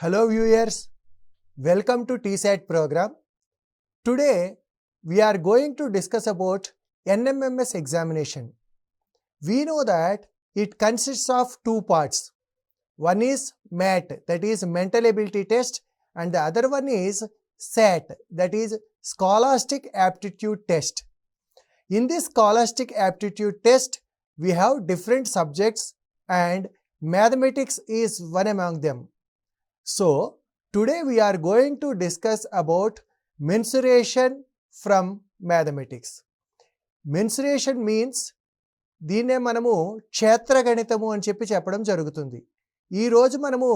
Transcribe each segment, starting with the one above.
Hello viewers, welcome to TSAT program. Today we are going to discuss about NMMS examination. We know that it consists of two parts. One is MAT, that is mental ability test, and the other one is SAT, that is scholastic aptitude test. In this scholastic aptitude test, we have different subjects and mathematics is one among them. So, today we are going to discuss about mensuration from mathematics. Mensuration means దీన్నే మనము క్షేత్రగణితము అని చెప్పడం జరుగుతుంది. ఈ రోజు మనము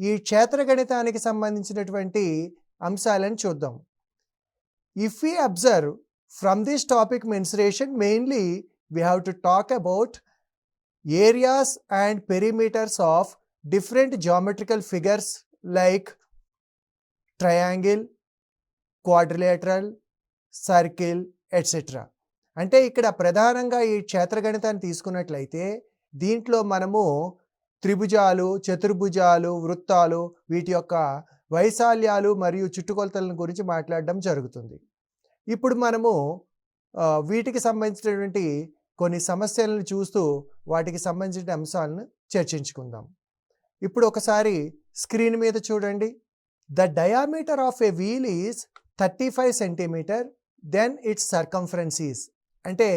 ఈ క్షేత్రగణితానికి సంబంధించినటువంటి అంశాలను చూద్దాం. If we observe from this topic mensuration, mainly we have to talk about areas and perimeters of different geometrical figures like triangle, quadrilateral, circle, etc. అంటే ఇక్కడ ప్రధానంగా ఈ క్షేత్రగణితాన్ని తీసుకున్నట్లయితే దీంట్లో మనము త్రిభుజాలు, చతుర్భుజాలు, వృత్తాలు వీటి యొక్క వైశాల్యాలు మరియు చుట్టుకొలతల గురించి మాట్లాడడం జరుగుతుంది. ఇప్పుడు మనము వీటికి సంబంధించినటువంటి కొన్ని సమస్యలను చూస్తూ వాటికి సంబంధించిన అంశాలను చర్చించుకుందాం. ఇప్పుడు ఒకసారి స్క్రీన్ మీద చూడండి. The diameter of a wheel is 35 centimeter, then its circumference is. అంటే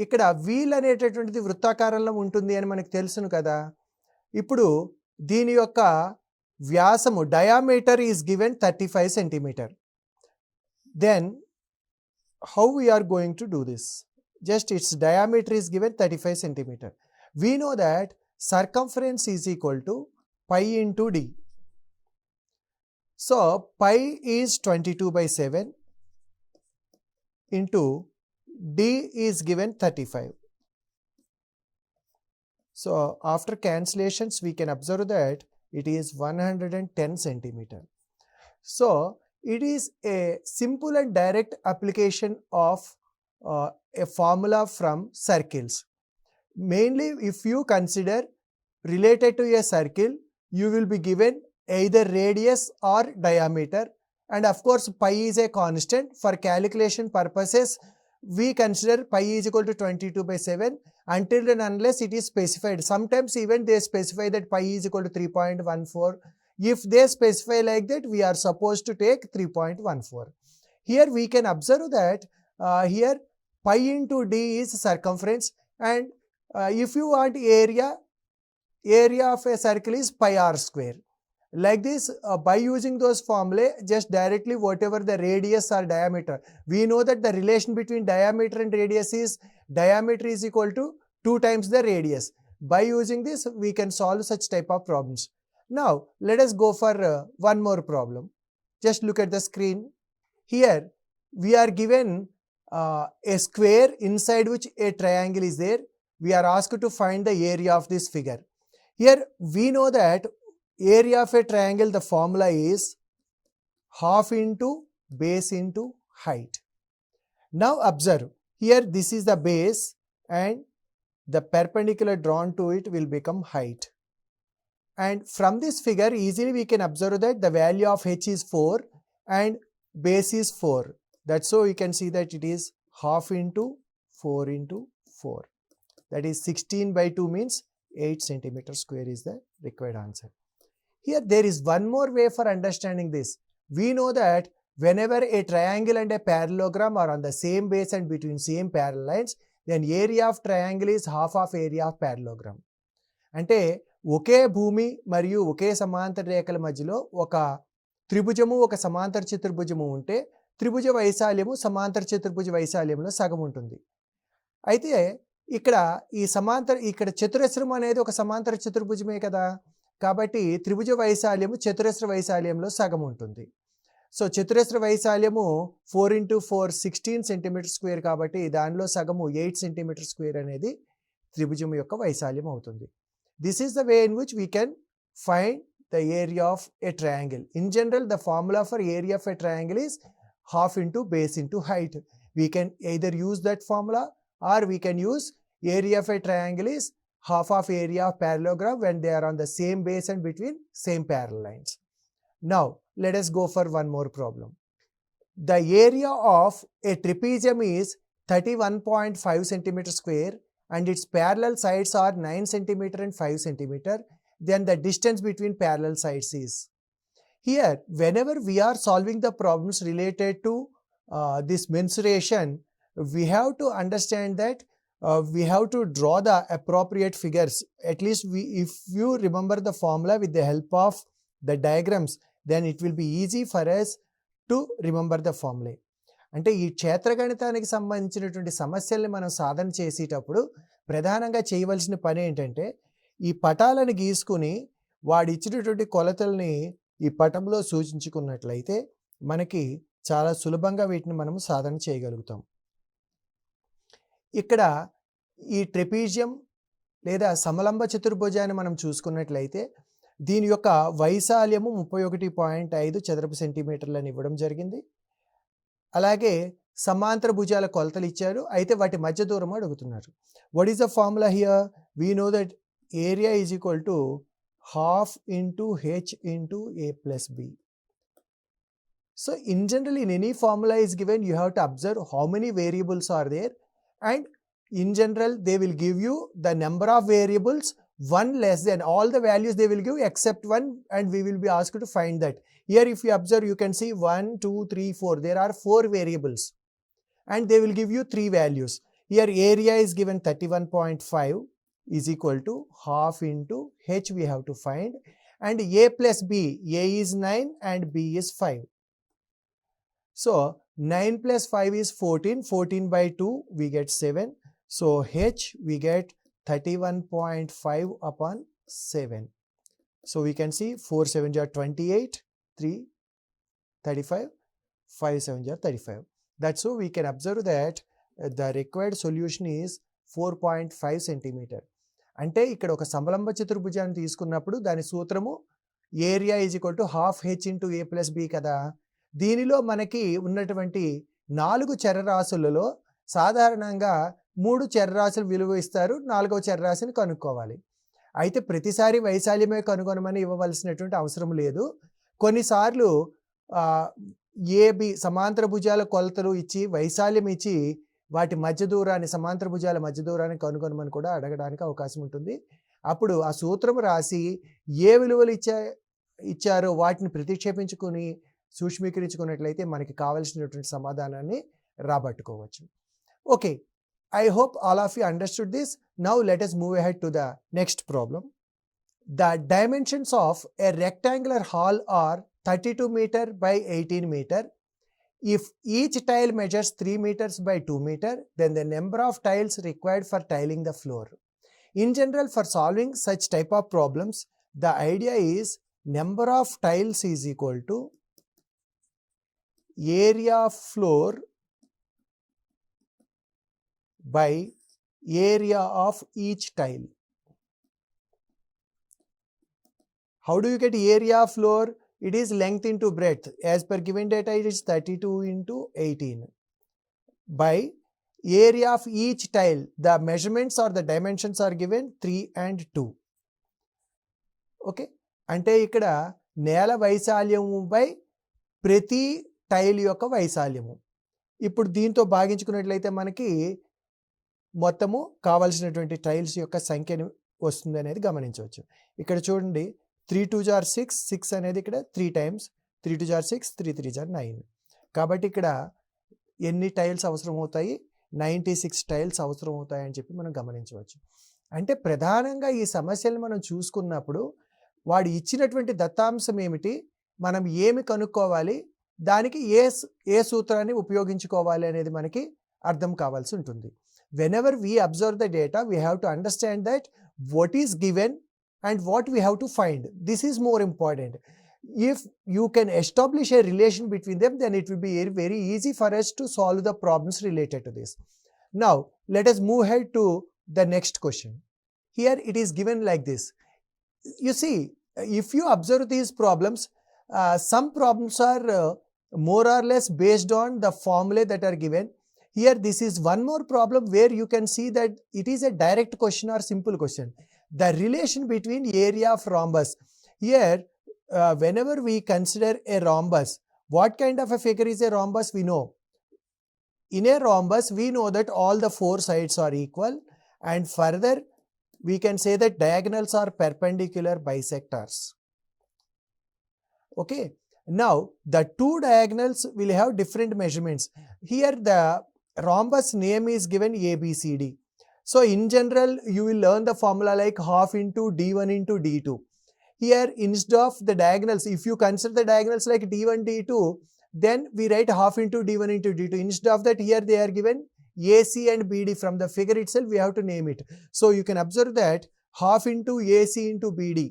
ఇక్కడ వీల్ అనేటటువంటిది వృత్తాకారంలో ఉంటుంది అని మనకు తెలుసును కదా. ఇప్పుడు దీని యొక్క వ్యాసము diameter is given 35 centimeter. Then how we are going to do this? Just its diameter is given 35 centimeter. We know that circumference is equal to pi into d. So pi is 22/7 into d is given 35. So after cancellations we can observe that it is 110 centimeter. So it is a simple and direct application of a formula from circles. Mainly if you consider related to a circle, you will be given either radius or diameter, and of course pi is a constant. For calculation purposes we consider pi is equal to 22/7 until and unless it is specified. Sometimes even they specify that pi is equal to 3.14. If they specify like that, we are supposed to take 3.14. Here we can observe that here pi into d is circumference, and if you want area of a circle is pi r square. Like this, by using those formulae, just directly whatever the radius or diameter, we know that the relation between diameter and radius is diameter is equal to 2 times the radius. By using this, we can solve such type of problems. Now, let us go for one more problem. Just look at the screen. Here, we are given a square inside which a triangle is there. We are asked to find the area of this figure. Here, we know that area of a triangle, the formula is half into base into height. Now observe, here this is the base and the perpendicular drawn to it will become height. And from this figure easily we can observe that the value of h is 4 and base is 4. That's so we can see that it is half into 4 into 4. That is 16/2 means 8 centimeter square is the required answer. Here there is one more way for understanding this. We know that whenever a triangle and a parallelogram are on the same base and between same parallel lines, then area of triangle is half of area of parallelogram. అంటే ఒకే భూమి మరియు ఒకే సమాంతర రేఖల మధ్యలో ఒక త్రిభుజము ఒక సమాంతర చతుర్భుజము ఉంటే త్రిభుజ వైశాల్యము సమాంతర చతుర్భుజ వైశాల్యంలో సగం ఉంటుంది. అయితే ఇక్కడ చతురస్రం అనేది ఒక సమాంతర చతుర్భుజమే కదా, కాబట్టి త్రిభుజ వైశాల్యము చతురస్ర వైశాల్యంలో సగం ఉంటుంది. సో చతురస్ర వైశాల్యము 4 into 4 16 centimeter square కాబట్టి దానిలో సగము 8 centimeter square అనేది త్రిభుజం యొక్క వైశాల్యం అవుతుంది. This is the way in which we can find the area of a triangle. In general, the formula for area of a triangle is half into base into height. We can either use that formula or we can use area of a triangle is half of area of parallelogram when they are on the same base and between same parallel lines. Now, let us go for one more problem. The area of a trapezium is 31.5 centimeter square and its parallel sides are 9 centimeter and 5 centimeter. Then the distance between parallel sides is. Here, whenever we are solving the problems related to this mensuration, we have to understand that we have to draw the appropriate figures. At least if you remember the formula with the help of the diagrams, then it will be easy for us to remember the formula. అంటే ఈ క్షేత్రగణితానికి సంబంధించినటువంటి సమస్యల్ని మనం సాధన చేసేటప్పుడు ప్రధానంగా చేయవలసిన పని ఏంటంటే ఈ పటాలను గీసుకుని వాడు ఇచ్చినటువంటి కొలతల్ని ఈ పటంలో సూచించుకున్నట్లయితే మనకి చాలా సులభంగా వీటిని మనం సాధన చేయగలుగుతాం. ఇక్కడ ఈ ట్రెపీజియం లేదా సమలంబ చతుర్భుజాన్ని మనం చూసుకున్నట్లయితే దీని యొక్క వైశాల్యము 31.5 చదరపు సెంటీమీటర్లని ఇవ్వడం జరిగింది. అలాగే సమాంతర భుజాల కొలతలు ఇచ్చారు, అయితే వాటి మధ్య దూరం అడుగుతున్నారు. What is the formula here? We know that area is equal to half into h into a plus b. So in general, in any formula is given, you have to observe how many variables are there, and in general they will give you the number of variables, one less than all the values they will give except one, and we will be asked to find that. Here if you observe, you can see 1 2 3 4, there are 4 variables and they will give you 3 values. Here area is given 31.5 is equal to half into h we have to find, and a plus b, a is 9 and b is 5. So 9 plus 5 is 14, 14 by 2 we get 7. So h we get 31.5 upon 7. So we can see 4 7s are 28, 3 35, 5 7s are 35. That's so we can observe that the required solution is 4.5 centimeter. అంటే ఇక్కడ ఒక సమలంబ చతుర్భుజాన్ని తీసుకున్నప్పుడు దాని సూత్రము area is equal to half H into A plus B కదా. దీనిలో మనకి ఉన్నటువంటి 4 చరరాశులలో సాధారణంగా 3 చరరాశులు విలువ ఇస్తారు, 4వ చరరాశిని కనుక్కోవాలి. అయితే ప్రతిసారి వైశాల్యమే కనుగొనమని ఇవ్వవలసినటువంటి అవసరం లేదు. కొన్నిసార్లు ఏబి సమాంతర భుజాల కొలతలు ఇచ్చి వైశాల్యం ఇచ్చి వాటి మధ్య దూరాన్ని సమాంతర భుజాల మధ్య దూరాన్ని కనుగొనమని కూడా అడగడానికి అవకాశం ఉంటుంది. అప్పుడు ఆ సూత్రం రాసి ఏ విలువలు ఇచ్చారో వాటిని ప్రతిక్షేపించుకుని సూక్ష్మీకరించుకున్నట్లయితే మనకి కావలసినటువంటి సమాధానాన్ని రాబట్టుకోవచ్చు. Okay, I hope all of you understood this. Now let us move ahead to the next problem. The dimensions of a rectangular hall are 32 meter by 18 meter. If each tile measures 3 meters by 2 meter, then the number of tiles required for tiling the floor. In general, for solving such type of problems, the idea is number of tiles is equal to area of floor by area of each tile. How do you get area of floor? It is length into breadth. As per given data, it is 32 into 18 by area of each tile. The measurements or the dimensions are given 3 and 2. Okay, అంటే ఇక్కడ నేల వైశాల్యము by ప్రతి tile యొక్క వైశాల్యము. ఇప్పుడు దీంతో భాగించుకున్నట్లయితే మనకి మొత్తము కావాల్సినటువంటి టైల్స్ యొక్క సంఖ్యను వస్తుంది అనేది గమనించవచ్చు. ఇక్కడ చూడండి, 3 2s are 6, 6 అనేది ఇక్కడ 3 times, 3 2s are 6, 3 3s are 9. కాబట్టి ఇక్కడ ఎన్ని టైల్స్ అవసరం అవుతాయి? 96 టైల్స్ అవసరం అవుతాయి అని చెప్పి మనం గమనించవచ్చు. అంటే ప్రధానంగా ఈ సమస్యలను మనం చూసుకున్నప్పుడు వాడు ఇచ్చినటువంటి దత్తాంశం ఏమిటి, మనం ఏమి కనుక్కోవాలి, దానికి ఏ సూత్రాన్ని ఉపయోగించుకోవాలి అనేది మనకి అర్థం కావాల్సి ఉంటుంది. Whenever we observe the data, we have to understand that what is given and what we have to find. This is more important. If you can establish a relation between them, then it will be very easy for us to solve the problems related to this. Now, let us move ahead to the next question. Here it is given like this. You see, if you observe these problems, some problems are more or less based on the formulae that are given. Here this is one more problem where you can see that it is a direct question or simple question. The relation between area of rhombus. Here whenever we consider a rhombus, what kind of a figure is a rhombus? We know. In a rhombus, we know that all the four sides are equal, and further we can say that diagonals are perpendicular bisectors. Okay. Now, the two diagonals will have different measurements. Here, the rhombus name is given ABCD. So, in general, you will learn the formula like half into D1 into D2. Here, instead of the diagonals, if you consider the diagonals like D1, D2, then we write half into D1 into D2. Instead of that, here they are given AC and BD. From the figure itself, we have to name it. So, you can observe that half into AC into BD.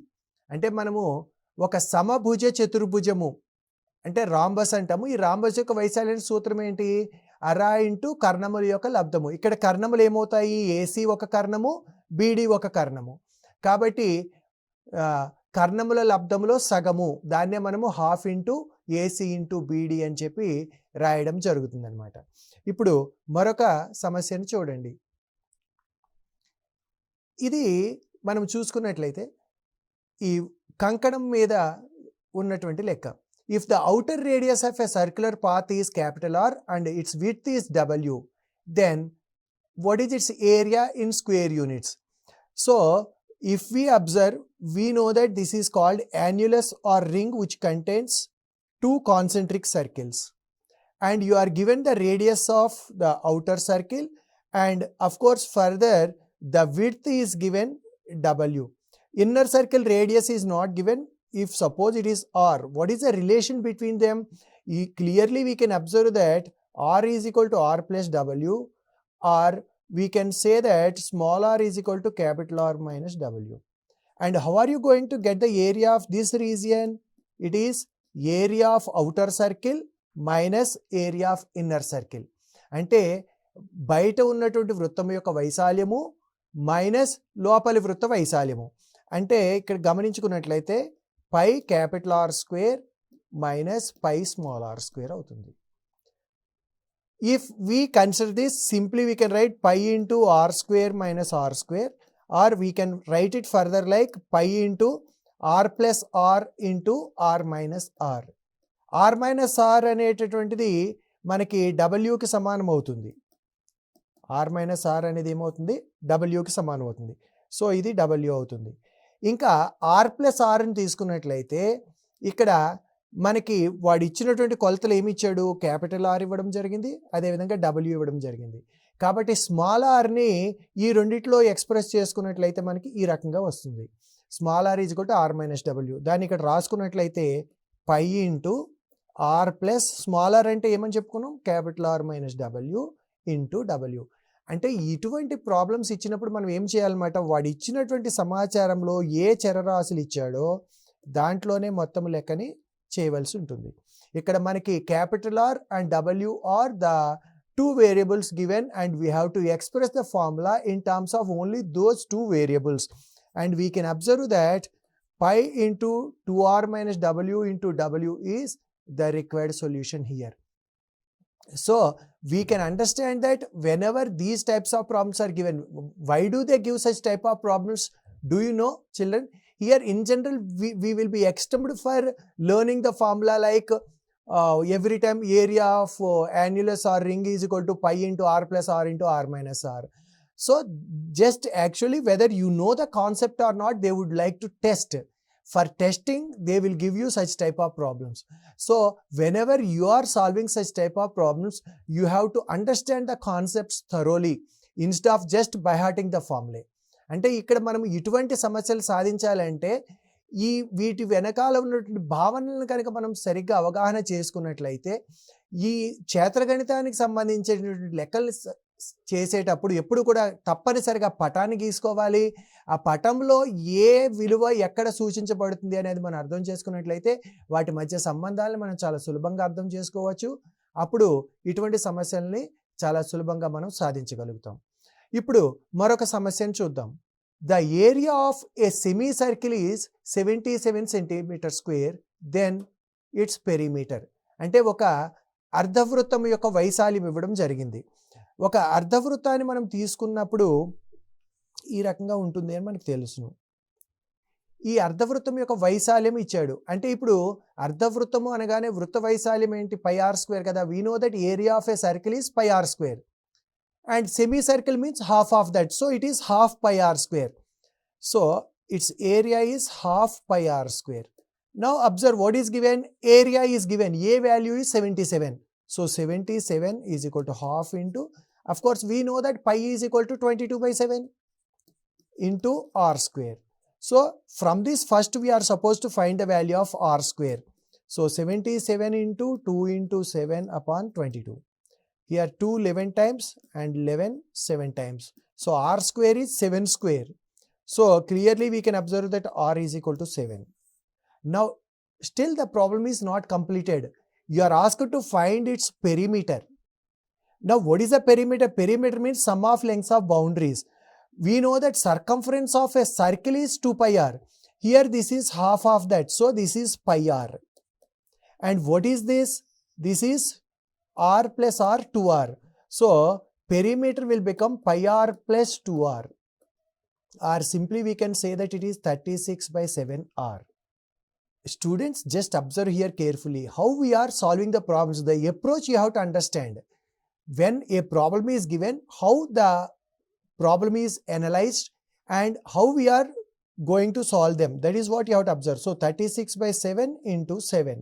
అంటే మనము ఒక సమభుజ చతుర్భుజము అంటే rhombus అంటాము. ఈ rhombus యొక్క వైశాల్యం సూత్రం ఏంటి? అరా ఇంటూ కర్ణముల యొక్క లబ్ధము. ఇక్కడ కర్ణములు ఏమవుతాయి? ఏసీ ఒక కర్ణము, బీడీ ఒక కర్ణము. కాబట్టి కర్ణముల లబ్ధములో సగము, దాన్నే మనము half into AC into BD అని చెప్పి రాయడం జరుగుతుంది అనమాట. ఇప్పుడు మరొక సమస్యను చూడండి. ఇది మనం చూసుకున్నట్లయితే ఈ కంకణం మీద ఉన్నటువంటి లెక్క. If the outer radius of a circular path is capital R and its width is W, then what is its area in square units? So, if we observe, we know that this is called annulus or ring which contains two concentric circles. And you are given the radius of the outer circle, and of course further the width is given W. Inner circle radius is not given. If suppose it is R, what is the relation between them? Clearly we can observe that R is equal to R plus W, or we can say that small r is equal to capital R minus W. And how are you going to get the area of this region? It is area of outer circle minus area of inner circle. అంటే బయట ఉన్నటువంటి వృత్తం యొక్క వైశాల్యము minus లోపలి వృత్త వైశాల్యము. అంటే ఇక్కడ గమనించుకున్నట్లయితే pi capital R square minus pi small R square అవుతుంది. If we consider this, simply we can write pi into r square minus r square, or we can write it further like pi into r plus r into r minus r. r minus r అనేటటువంటిది మనకి wకి సమానం అవుతుంది. r minus r అనేది ఏమవుతుంది? wకి సమానం అవుతుంది. So ఇది w అవుతుంది. ఇంకా r plus r ని తీసుకున్నట్లయితే ఇక్కడ మనకి వాడు ఇచ్చినటువంటి కొలతలు ఏమి ఇచ్చాడు? క్యాపిటల్ ఆర్ ఇవ్వడం జరిగింది, అదేవిధంగా డబ్ల్యూ ఇవ్వడం జరిగింది. కాబట్టి స్మాల్ ఆర్ని ఈ రెండిట్లో ఎక్స్ప్రెస్ చేసుకున్నట్లయితే మనకి ఈ రకంగా వస్తుంది. Small R is equal to R minus W. దాన్ని ఇక్కడ రాసుకున్నట్లయితే pi into R plus small R అంటే ఏమని చెప్పుకున్నాం? Capital R minus W into W. అంటే ఇటువంటి ప్రాబ్లమ్స్ ఇచ్చినప్పుడు మనం ఏం చేయాలన్నమాట? వాడు ఇచ్చినటువంటి సమాచారంలో ఏ చరరాశులు ఇచ్చాడో దాంట్లోనే మొత్తం లెక్కని చేయవలసి ఉంటుంది. ఇక్కడ మనకి capital R and W are the two variables given, and we have to express the formula in terms of only those two variables. And we can observe that pi into 2r minus w into w is the required solution here. So we can understand that whenever these types of problems are given, why do they give such type of problems? Do you know, children? Here in general we will be accustomed for learning the formula like every time area of annulus or ring is equal to pi into r plus r into r minus r. So just actually whether you know the concept or not, they would like to test. For testing, they will give you such type of problems. So whenever you are solving such type of problems, you have to understand the concepts thoroughly instead of just by hearting the formula. అంటే ఇక్కడ మనం ఇటువంటి సమస్యలు సాధించాలంటే ఈ వీటి వెనకాల ఉన్నటువంటి భావనలను కనుక మనం సరిగ్గా అవగాహన చేసుకున్నట్లయితే ఈ క్షేత్రగణితానికి సంబంధించినటువంటి లెక్కలు చేసేటప్పుడు ఎప్పుడు కూడా తప్పనిసరిగా పటాన్ని గీసుకోవాలి. ఆ పటంలో ఏ విలువ ఎక్కడ సూచించబడుతుంది అనేది మనం అర్థం చేసుకున్నట్లయితే వాటి మధ్య సంబంధాలను మనం చాలా సులభంగా అర్థం చేసుకోవచ్చు. అప్పుడు ఇటువంటి సమస్యల్ని చాలా సులభంగా మనం సాధించగలుగుతాం. ఇప్పుడు మరొక సమస్యను చూద్దాం. The area of a semi circle is 77 centimeter square, then its perimeter. అంటే ఒక అర్ధవృత్తం యొక్క వైశాల్యం ఇవ్వడం జరిగింది. ఒక అర్ధవృత్తాన్ని మనం తీసుకున్నప్పుడు ఈ రకంగా ఉంటుంది అని మనకు తెలుసును. ఈ అర్ధవృత్తం యొక్క వైశాల్యం ఇచ్చాడు. అంటే ఇప్పుడు అర్ధవృత్తము అనగానే వృత్త వైశాల్యం ఏంటి? πr² కదా. We know that area of a circle is πr². And semicircle means half of that. So it is half πr². So its area is half πr². Now observe what is given. Area is given. A value is 77. So 77 is equal to half into, of course we know that pi is equal to 22/7 into r². So from this first we are supposed to find the value of r². So 77 into 2 into 7 upon 22. Here 2 11 times and 11 7 times. So r² is 7². So clearly we can observe that r is equal to 7. Now still the problem is not completed. You are asked to find its perimeter. Now what is the perimeter? Perimeter means sum of lengths of boundaries. We know that circumference of a circle is 2πr. Here this is half of that. So this is πr. And what is this? This is r plus r 2r. So perimeter will become πr plus 2r. Or simply we can say that it is 36/7r. Students, just observe here carefully how we are solving the problems. The approach you have to understand. When a problem is given, how the problem is analyzed and how we are going to solve them. That is what you have to observe. So 36/7 into 7.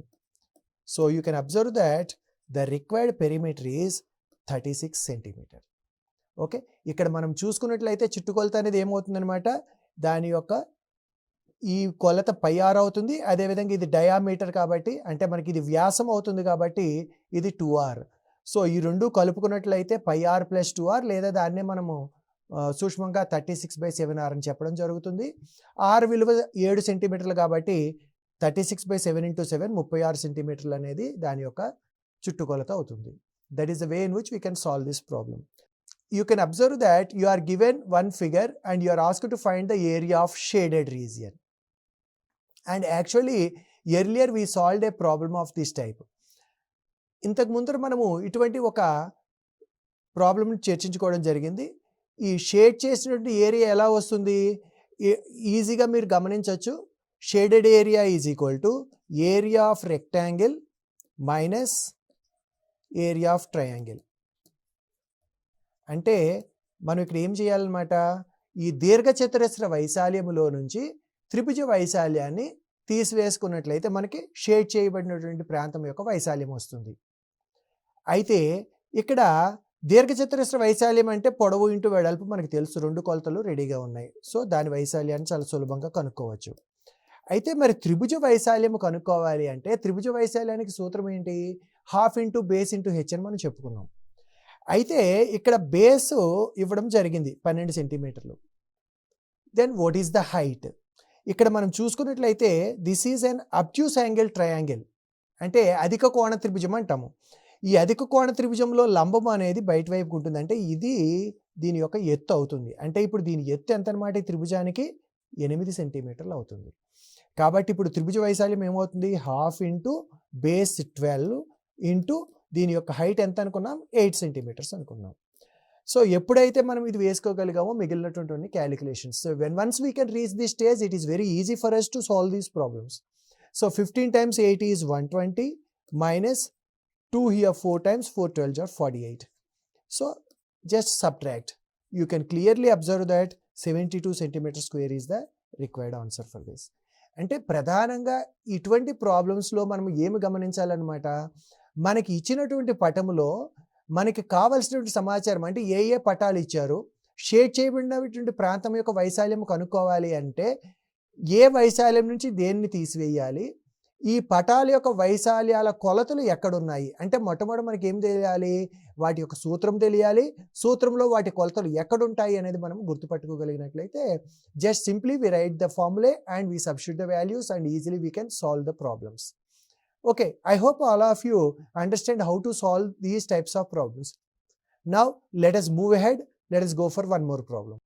So you can observe that the required perimeter is 36 centimeter. Okay, ఇక్కడ మనం చూసుకున్నట్లయితే చుట్టుకొలత అనేది ఏమవుతుందన్నమాట, దాని యొక్క ఈ కొలత πr అవుతుంది. అదేవిధంగా ఇది డయామీటర్ కాబట్టి, అంటే మనకి ఇది వ్యాసం అవుతుంది కాబట్టి ఇది 2r. సో ఈ రెండు కలుపుకున్నట్లయితే πr plus 2r, లేదా దాన్నే మనము సూక్ష్మంగా 36/7r అని చెప్పడం జరుగుతుంది. r విలువ 7 సెంటీమీటర్లు కాబట్టి 36/7 into 7 36 సెంటీమీటర్లు అనేది దాని యొక్క చుట్టుకొలత అవుతుంది. That is the way in which we can solve this problem. You can observe that you are given one figure and you are asked to find the area of shaded region. And actually earlier we solved a problem of this type. ఇంతకు ముందర మనము ఇటువంటి ఒక problem చర్చించుకోవడం జరిగింది. ఈ shade చేసినటువంటి area ఎలా వస్తుంది ఈజీగా మీరు గమనించవచ్చు. Shaded area is equal to area of rectangle minus area of triangle. అంటే మనం ఇక్కడ ఏం చేయాలన్నమాట, ఈ దీర్ఘచతురస్ర వైశాల్యములో నుంచి త్రిభుజ వైశాల్యాన్ని తీసివేసుకున్నట్లయితే మనకి షేడ్ చేయబడినటువంటి ప్రాంతం యొక్క వైశాల్యం వస్తుంది. అయితే ఇక్కడ దీర్ఘచతురస్ర వైశాల్యం అంటే పొడవు ఇంటూ వెడల్పు మనకు తెలుసు, రెండు కొలతలు రెడీగా ఉన్నాయి. సో దాని వైశాల్యాన్ని చాలా సులభంగా కనుక్కోవచ్చు. అయితే మరి త్రిభుజ వైశాల్యం కనుక్కోవాలి అంటే త్రిభుజ వైశాల్యానికి సూత్రం ఏంటి? Half into base into H అని మనం చెప్పుకున్నాం. అయితే ఇక్కడ బేస్ ఇవ్వడం జరిగింది 12 సెంటీమీటర్లు. Then what is the height? ఇక్కడ మనం చూసుకున్నట్లయితే this is an obtuse angle triangle, అంటే అధిక కోణ త్రిభుజం అంటాము. ఈ అధిక కోణ త్రిభుజంలో లంబం అనేది బయట వైపుకు ఉంటుంది, అంటే ఇది దీని యొక్క ఎత్తు అవుతుంది. అంటే ఇప్పుడు దీని ఎత్తు ఎంత అనమాట? ఈ త్రిభుజానికి 8 సెంటీమీటర్లు అవుతుంది. కాబట్టి ఇప్పుడు త్రిభుజ వైశాల్యం ఏమవుతుంది? హాఫ్ ఇంటూ బేస్ 12 ఇంటూ దీని యొక్క హైట్ ఎంత అనుకున్నాం? 8 సెంటీమీటర్స్ అనుకున్నాం. సో ఎప్పుడైతే మనం ఇది వేసుకోగలిగామో మిగిలినటువంటి calculations. So once we can reach this stage it is very easy for us to solve these problems. So 15 times 8 is 120 minus 2 here 4 times 4 12 are 48. So just subtract. You can clearly observe that 72 centimeter square is the required answer for this. అంటే ప్రధానంగా ఇటువంటి ప్రాబ్లమ్స్లో మనం ఏమి గమనించాలన్నమాట, మనకి ఇచ్చినటువంటి పటములో మనకి కావలసినటువంటి సమాచారం, అంటే ఏ ఏ పటాలు ఇచ్చారు, షేడ్ చేయబడినటువంటి ప్రాంతం యొక్క వైశాల్యం కనుక్కోవాలి అంటే ఏ వైశాల్యం నుంచి దేన్ని తీసివేయాలి, ఈ పటాల యొక్క వైశాల్యాల కొలతలు ఎక్కడున్నాయి అంటే మొట్టమొదటి మనకి ఏం తెలియాలి, వాటి యొక్క సూత్రం తెలియాలి, సూత్రంలో వాటి కొలతలు ఎక్కడుంటాయి అనేది మనం గుర్తుపట్టుకోగలిగినట్లయితే just simply we write the formula and we substitute the values and easily we can solve the problems. Okay, I hope all of you understand how to solve these types of problems. Now let us move ahead. Let us go for one more problem.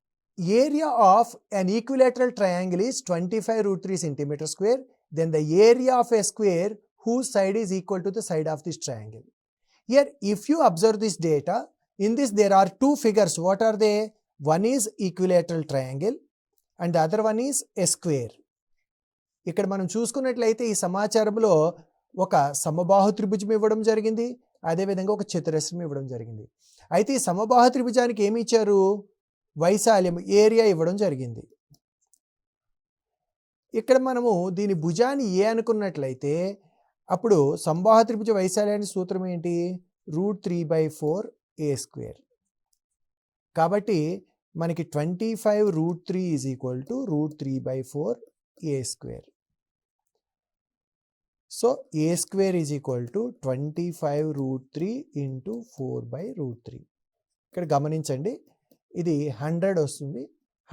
Area of an equilateral triangle is 25√3 centimeter square. Then the area of a square whose side is equal to the side of this triangle. Here if you observe this data, in this there are two figures. What are they? One is equilateral triangle and the other one is a square. ఇక్కడ మనం చూసుకున్నట్లయితే ఈ సమాచారంలో ఒక సమబాహు త్రిభుజం ఇవ్వడం జరిగింది, అదేవిధంగా ఒక చతురస్రం ఇవ్వడం జరిగింది. అయితే ఈ సమబాహు త్రిభుజానికి ఏమి ఇచ్చారు? వైశాల్యం, ఏరియా ఇవ్వడం జరిగింది. ఇక్కడ మనము దీని భుజాన్ని ఏ అనుకున్నట్లయితే అప్పుడు సమబాహు త్రిభుజ వైశాల్యానికి సూత్రం ఏంటి? √3/4a². కాబట్టి మనకి 25√3 is equal to √3/4a². So a² is equal to 25√3 into 4/√3. ఇక్కడ గమనించండి, ఇది 100 వస్తుంది.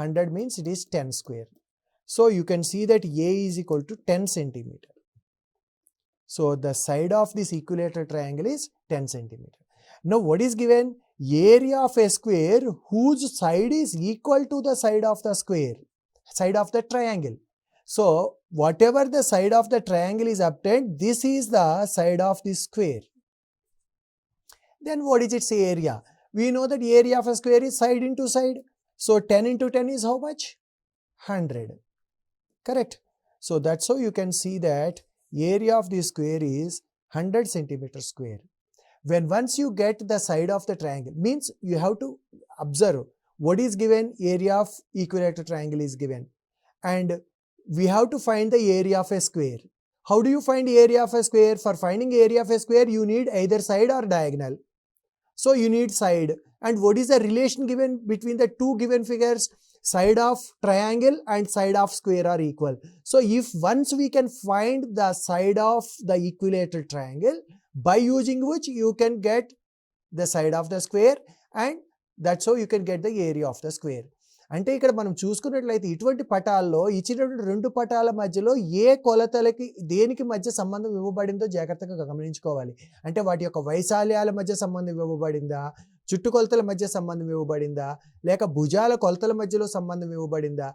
100 means it is 10 square. So you can see that a is equal to 10 centimeter. So the side of this equilateral triangle is 10 centimeter. Now what is given? Area of a square whose side is equal to the side of the square, side of the triangle. So whatever the side of the triangle is obtained, this is the side of the square. Then what is its area? We know that area of a square is side into side. So 10 into 10 is how much? 100. Correct? So that's how you can see that area of the square is 100 centimeter square. When once you get the side of the triangle, means you have to observe what is given. Area of equilateral triangle is given, and we have to find the area of a square. How do you find area of a square? For finding area of a square, you need either side or diagonal. So you need side. And what is the relation given between the two given figures? Side of triangle and side of square are equal. So if once we can find the side of the equilateral triangle, by using which you can get the side of the square, and that's how you can get the area of the square. అంటే ఇక్కడ మనం చూసుకున్నట్లయితే ఇటువంటి పటాల్లో ఇచ్చినటువంటి రెండు పటాల మధ్యలో ఏ కొలతలకి దేనికి మధ్య సంబంధం ఇవ్వబడిందో జాగ్రత్తగా గమనించుకోవాలి. అంటే వాటి యొక్క వైశాల్యాల మధ్య సంబంధం ఇవ్వబడిందా, చుట్టుకొలతల మధ్య సంబంధం ఇవ్వబడిందా, లేక భుజాల కొలతల మధ్యలో సంబంధం ఇవ్వబడిందా,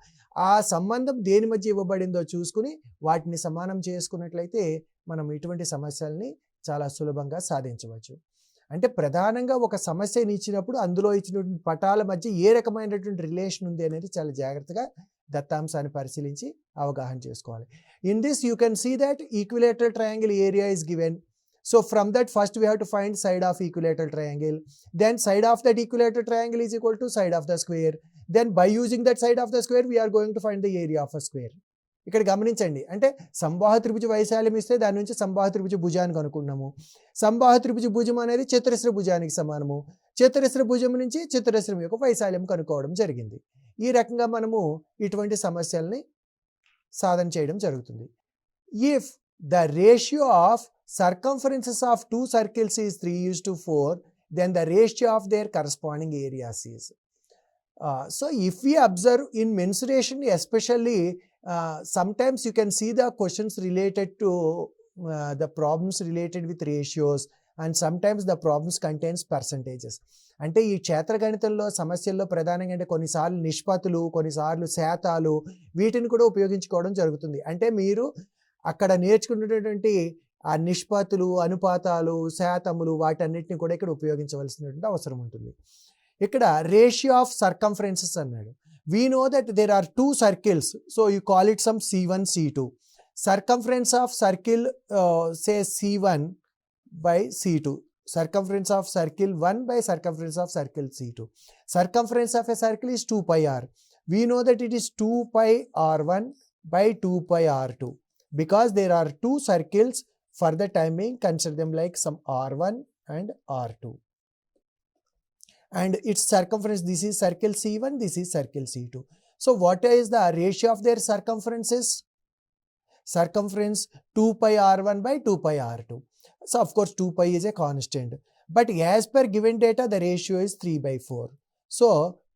ఆ సంబంధం దేని మధ్య ఇవ్వబడిందో చూసుకుని వాటిని సమానం చేసుకున్నట్లయితే మనం ఇటువంటి సమస్యల్ని చాలా సులభంగా సాధించవచ్చు. అంటే ప్రధానంగా ఒక సమస్యని ఇచ్చినప్పుడు అందులో ఇచ్చినటువంటి పటాల మధ్య ఏ రకమైనటువంటి రిలేషన్ ఉంది అనేది చాలా జాగ్రత్తగా దత్తాంశాన్ని పరిశీలించి అవగాహన చేసుకోవాలి. In this you can see that equilateral triangle area is given. So from that first we have to find side of equilateral triangle. Then side of that equilateral triangle is equal to side of the square. Then by using that side of the square we are going to find the area of a square. ఇక్కడ గమనించండి, అంటే సంబాహు త్రిభుజ వైశాల్యం ఇస్తే దాని నుంచి సంబాహు త్రిభుజ భుజాన్ని కనుక్కున్నాము. సంబాహు త్రిభుజ భుజం అనేది చతురస్ర భుజానికి సమానము. చతురస్ర భుజం నుంచి చతురస్రం యొక్క వైశాల్యం కనుక్కోవడం జరిగింది. ఈ రకంగా మనము ఇటువంటి సమస్యల్ని సాధన చేయడం జరుగుతుంది. If the ratio of circumferences of two circles is 3:4, then the ratio of their corresponding areas is. So if we observe in mensuration, especially sometimes you can see the questions related to the problems related with ratios, and sometimes the problems contains percentages. అంటే ఈ క్షేత్రగణితంలో సమస్యల్లో ప్రధానంగా అంటే కొన్నిసార్లు నిష్పత్తులు, కొన్నిసార్లు శాతాలు, వీటిని కూడా ఉపయోగించుకోవడం జరుగుతుంది. అంటే మీరు అక్కడ నేర్చుకున్నటువంటి ఆ నిష్పత్తులు, అనుపాతాలు, శాతములు వాటన్నిటిని కూడా ఇక్కడ ఉపయోగించవలసినటువంటి అవసరం ఉంటుంది. ఇక్కడ రేషియో ఆఫ్ సర్కంఫరెన్సెస్ అన్నాడు. We know that there are two circles, so you call it some C1, C2. Circumference of circle, say C1 by C2. Circumference of circle 1 by circumference of circle C2. Circumference of a circle is 2 pi r. We know that it is 2 pi r1 by 2 pi r2. Because there are two circles, for the time being consider them like some r1 and r2. And its circumference, this is circle C1, this is circle C2. So what is the ratio of their circumferences? Circumference 2 pi r1 by 2 pi r2. So of course 2 pi is a constant, but as per given data the ratio is 3/4. So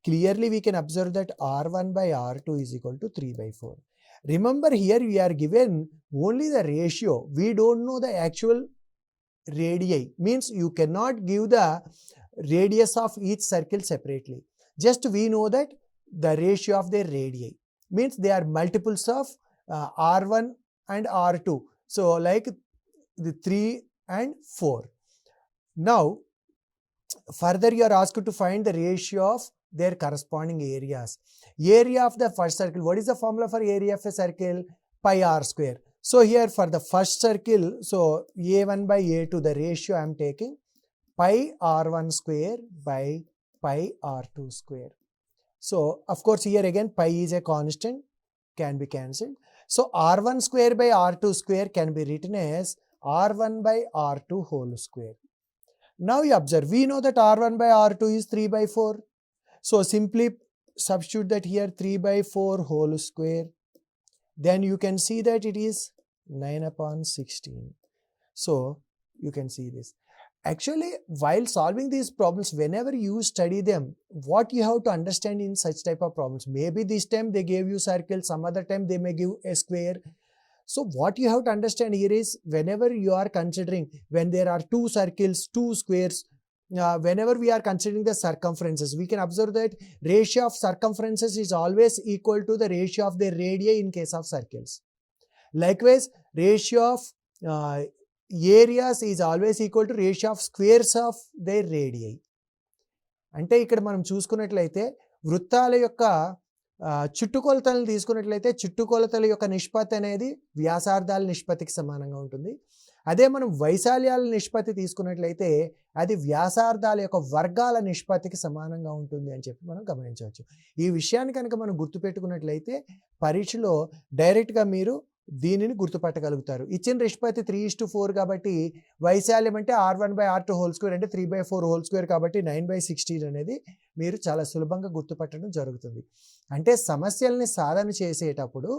clearly we can observe that r1 by r2 is equal to 3/4. Remember, here we are given only the ratio. We don't know the actual radii. Means you cannot give the radius of each circle separately. Just we know that the ratio of their radii. Means they are multiples of r1 and r2. So like the 3 and 4. Now further you are asked to find the ratio of their corresponding areas. Area of the first circle. What is the formula for area of a circle? pi r square. So here for the first circle, so a1 by a2, the ratio I am taking pi r1 square by pi r2 square. So of course here again pi is a constant, can be cancelled. So r1 square by r2 square can be written as r1 by r2 whole square. Now you observe, we know that r1 by r2 is 3 by 4. So simply substitute that here 3 by 4 whole square. Then you can see that it is 9 upon 16. So you can see this. Actually, while solving these problems, whenever you study them, what you have to understand in such type of problems, maybe this time they gave you circle, some other time they may give a square. So what you have to understand here is, whenever you are considering, when there are two circles, two squares, whenever we are considering the circumferences, we can observe that ratio of circumferences is always equal to the ratio of their radii in case of circles. Likewise, ratio of areas is always equal to ratio of squares of their radii. అంటే ఇక్కడ మనం చూసుకున్నట్లయితే వృత్తాల యొక్క చుట్టుకొలతలను తీసుకున్నట్లయితే చుట్టుకొలతల యొక్క నిష్పత్తి అనేది వ్యాసార్థాల నిష్పత్తికి సమానంగా ఉంటుంది. అదే మనం వైశాల్యాల నిష్పత్తి తీసుకున్నట్లయితే అది వ్యాసార్థాల యొక్క వర్గాల నిష్పత్తికి సమానంగా ఉంటుంది అని చెప్పి మనం గమనించవచ్చు. ఈ విషయాన్ని కనుక మనం గుర్తుపెట్టుకున్నట్లయితే పరీక్షలో డైరెక్ట్గా మీరు దీనిని గుర్తుపట్టగలుగుతారు. ఇచ్చిన నిష్పత్తి 3:4 కాబట్టి వైశాల్యం అంటే r1 by r2 whole square అంటే 3 by 4 whole square కాబట్టి 9 by 16 అనేది మీరు చాలా సులభంగా గుర్తుపట్టడం జరుగుతుంది. అంటే సమస్యల్ని సాధన చేసేటప్పుడు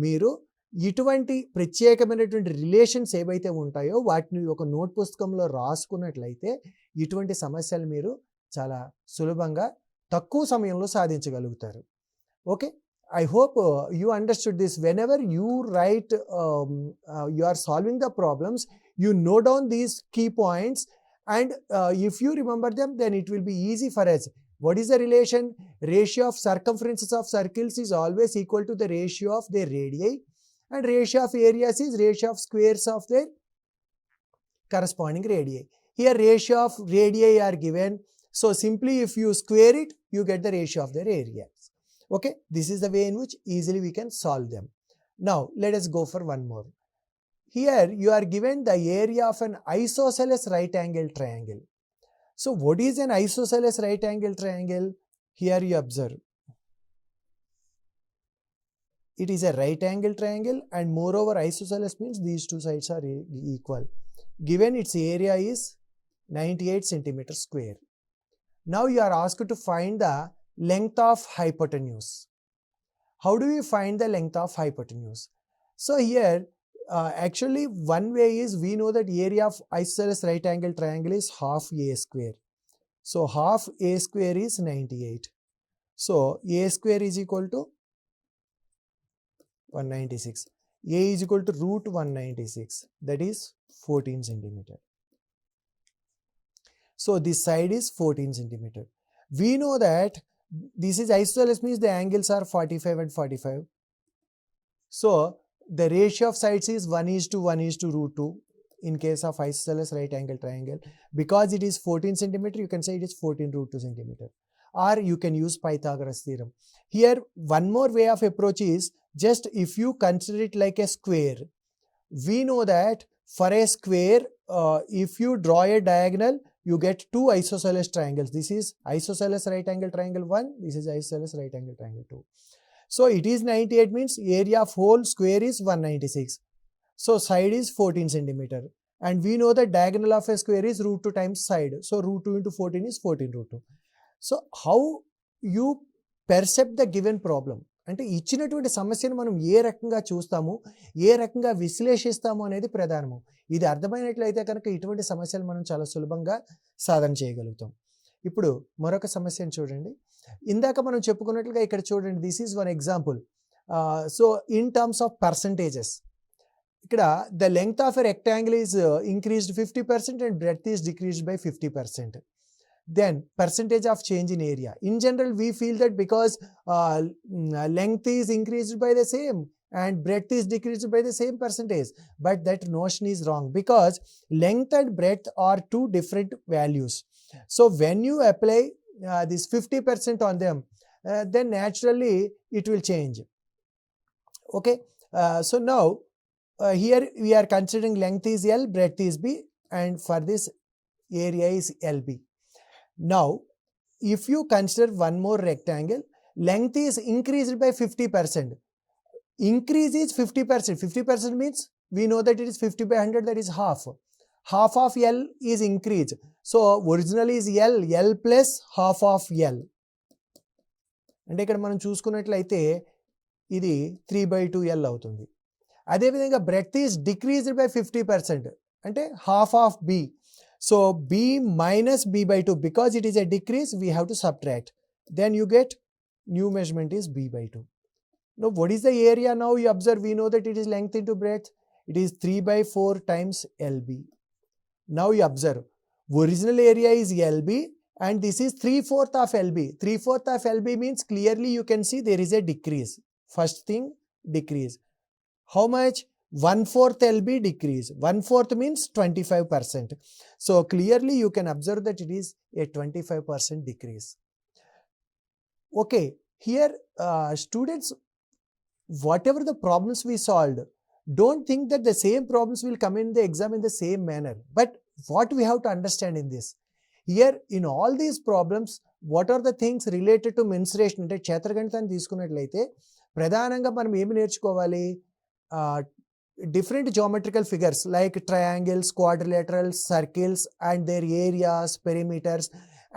మీరు ఇటువంటి ప్రత్యేకమైనటువంటి రిలేషన్స్ ఏవైతే ఉంటాయో వాటిని ఒక నోట్ పుస్తకంలో రాసుకున్నట్లయితే ఇటువంటి సమస్యలు మీరు చాలా సులభంగా తక్కువ సమయంలో సాధించగలుగుతారు. Okay, I hope you understood this. Whenever you write, you are solving the problems, you note down these key points, and if you remember them, then it will be easy for us. What is the relation? Ratio of circumferences of circles is always equal to the ratio of their radii, and ratio of areas is ratio of squares of their corresponding radii. Here ratio of radii are given, so simply if you square it, you get the ratio of their areas. Okay, this is the way in which easily we can solve them. Now let us go for one more. Here you are given the area of an isosceles right angle triangle. So what is an isosceles right angle triangle? Here you observe, it is a right angle triangle, and moreover isosceles means these two sides are equal. Given its area is 98 centimeters square. Now you are asked to find the length of hypotenuse. How do we find the length of hypotenuse? So here actually one way is, we know that area of isosceles right angle triangle is half a square. So half a square is 98. So a square is equal to 196. A is equal to root 196, that is 14 centimeter. So this side is 14 centimeter. We know that this is isosceles means the angles are 45 and 45. So the ratio of sides is 1:1:√2 in case of isosceles right angle triangle. Because it is 14 centimeter, you can say it is 14√2 centimeter. Or you can use Pythagoras theorem. Here one more way of approach is, just if you consider it like a square, we know that for a square, if you draw a diagonal, you get two isosceles triangles. This is isosceles right angle triangle 1, this is isosceles right angle triangle 2. So it is 98 means area of whole square is 196. So side is 14 centimeter. And we know that diagonal of a square is √2 times side. So √2 into 14 is 14√2. So how you perceive the given problem? అంటే ఇచ్చినటువంటి సమస్యను మనం ఏ రకంగా చూస్తాము, ఏ రకంగా విశ్లేషిస్తాము అనేది ప్రధానము. ఇది అర్థమైనట్లయితే కనుక ఇటువంటి సమస్యలు మనం చాలా సులభంగా సాధన చేయగలుగుతాం. ఇప్పుడు మరొక సమస్యను చూడండి. ఇందాక మనం చెప్పుకున్నట్లుగా ఇక్కడ చూడండి, this is one example. So in terms of percentages, ఇక్కడ the length of a rectangle is increased 50% and breadth is decreased by 50%. Then percentage of change in area. In general, we feel that because length is increased by the same and breadth is decreased by the same percentage, but that notion is wrong, because length and breadth are two different values. So when you apply this 50% on them, then naturally it will change. Okay, So now here we are considering length is L, breadth is B, and for this area is LB. Now if you consider one more rectangle, length is increased by 50%. Increase is 50%. 50% means we know that it is 50 by 100, that is half. Half of L is increased. So originally is L, L plus half of L. అంటే ఇక్కడ మనం చూసుకున్నట్లయితే ఇది 3/2 L అవుతుంది. అదేవిధంగా breadth is decreased by 50%. అంటే half of B. So B minus B/2, because it is a decrease, we have to subtract. Then you get new measurement is B/2. Now what is the area? Now you observe, we know that it is length into breadth. It is 3/4 times LB. Now you observe, original area is LB and this is 3/4 of LB. 3/4 of LB means clearly you can see there is a decrease. First thing, decrease. How much? 1/4 LB decrease. 1/4 means 25%. So clearly you can observe that it is a 25% decrease. Okay, here students, whatever the problems we solved, don't think that the same problems will come in the exam in the same manner. But what we have to understand in this, here in all these problems, what are the things related to mensuration? అంటే క్షేత్రగణితాన్ని తీసుకున్నట్లయితే ప్రధానంగా మనం ఏమి నేర్చుకోవాలి? Different geometrical figures like triangles, quadrilaterals, circles and their areas, perimeters.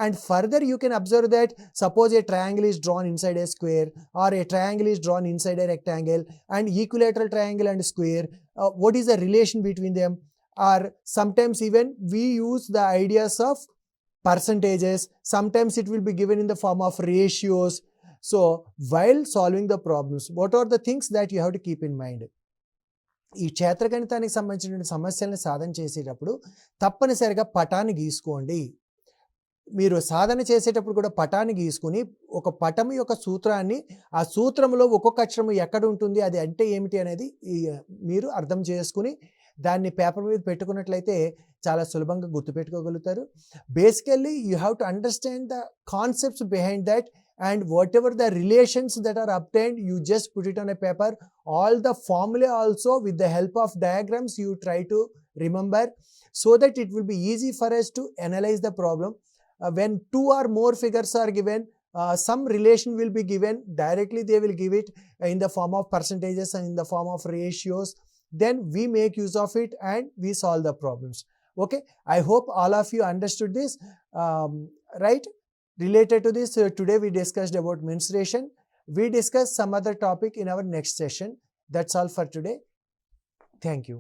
And further you can observe that suppose a triangle is drawn inside a square or a triangle is drawn inside a rectangle, and equilateral triangle and square, what is the relation between them? Or sometimes even we use the ideas of percentages, sometimes it will be given in the form of ratios. So while solving the problems, what are the things that you have to keep in mind? ఈ క్షేత్రగణితానికి సంబంధించిన సమస్యలను సాధన చేసేటప్పుడు తప్పనిసరిగా పటాన్ని గీసుకోండి. మీరు సాధన చేసేటప్పుడు కూడా పటాన్ని గీసుకుని ఒక పటం యొక్క సూత్రాన్ని, ఆ సూత్రంలో ఒక్కొక్క అక్షరం ఎక్కడ ఉంటుంది, అది అంటే ఏమిటి అనేది మీరు అర్థం చేసుకుని దాన్ని పేపర్ మీద పెట్టుకున్నట్లయితే చాలా సులభంగా గుర్తుపెట్టుకోగలుగుతారు. Basically you have to understand the concepts behind that, and whatever the relations that are obtained, you just put it on a paper. All the formula also with the help of diagrams you try to remember, so that it will be easy for us to analyze the problem. When two or more figures are given, some relation will be given directly. They will give it in the form of percentages and in the form of ratios. Then we make use of it and we solve the problems. Okay, I hope all of you understood this. Right? Related to this, today we discussed about mensuration. We discuss some other topic in our next session. That's all for today. Thank you.